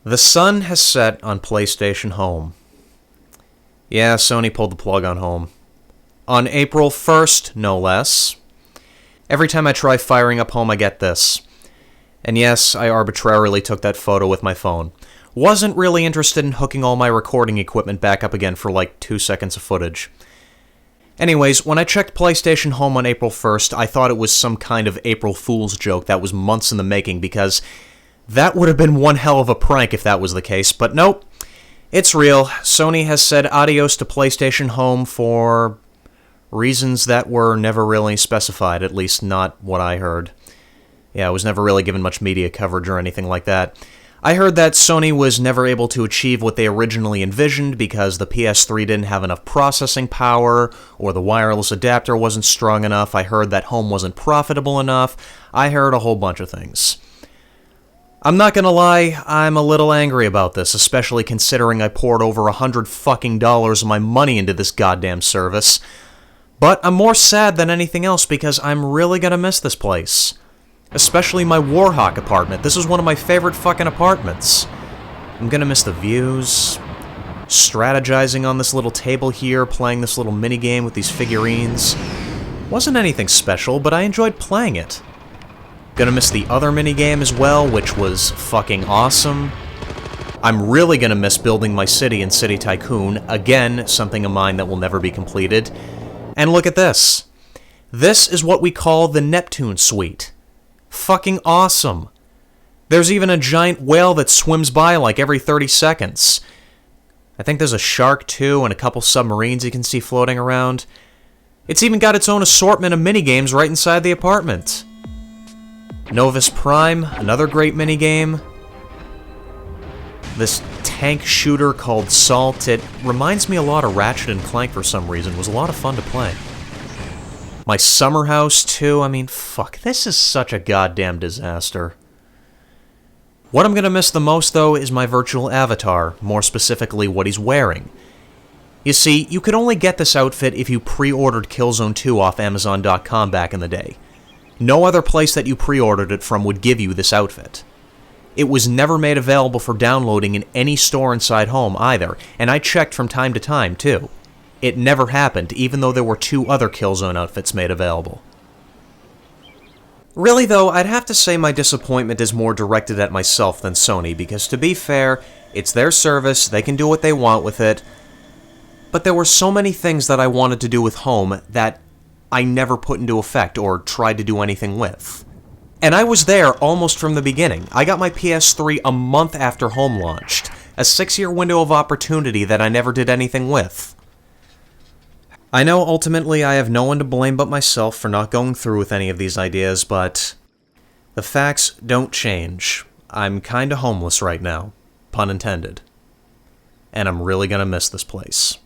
The sun has set on PlayStation Home. Yeah, Sony pulled the plug on Home. On April 1st, no less. Every time I try firing up Home, I get this. And yes, I arbitrarily took that photo with my phone. Wasn't really interested in hooking all my recording equipment back up again for like 2 seconds of footage. Anyways, when I checked PlayStation Home on April 1st, I thought it was some kind of April Fool's joke that was months in the making, because that would have been one hell of a prank if that was the case, but nope. It's real. Sony has said adios to PlayStation Home for reasons that were never really specified, at least not what I heard. Yeah, I was never really given much media coverage or anything like that. I heard that Sony was never able to achieve what they originally envisioned because the PS3 didn't have enough processing power, or the wireless adapter wasn't strong enough. I heard that Home wasn't profitable enough. I heard a whole bunch of things. I'm not gonna lie, I'm a little angry about this, especially considering I poured over $100 fucking of my money into this goddamn service. But I'm more sad than anything else because I'm really gonna miss this place. Especially my Warhawk apartment. This is one of my favorite fucking apartments. I'm gonna miss the views, strategizing on this little table here, playing this little minigame with these figurines. Wasn't anything special, but I enjoyed playing it. Gonna miss the other minigame as well, which was fucking awesome. I'm really gonna miss building my city in City Tycoon, again, something of mine that will never be completed. And look at this. This is what we call the Neptune Suite. Fucking awesome. There's even a giant whale that swims by like every 30 seconds. I think there's a shark too, and a couple submarines you can see floating around. It's even got its own assortment of minigames right inside the apartment. Novus Prime, another great minigame. This tank shooter called Salt, it reminds me a lot of Ratchet & Clank for some reason. It was a lot of fun to play. My summer house, too. I mean, fuck, this is such a goddamn disaster. What I'm gonna miss the most, though, is my virtual avatar, more specifically what he's wearing. You see, you could only get this outfit if you pre-ordered Killzone 2 off Amazon.com back in the day. No other place that you pre-ordered it from would give you this outfit. It was never made available for downloading in any store inside Home either, and I checked from time to time, too. It never happened, even though there were 2 other Killzone outfits made available. Really though, I'd have to say my disappointment is more directed at myself than Sony, because to be fair, it's their service, they can do what they want with it, but there were so many things that I wanted to do with Home that I never put into effect or tried to do anything with. And I was there almost from the beginning. I got my PS3 a month after Home launched, a 6-year window of opportunity that I never did anything with. I know ultimately I have no one to blame but myself for not going through with any of these ideas, but the facts don't change. I'm kinda homeless right now, pun intended. And I'm really gonna miss this place.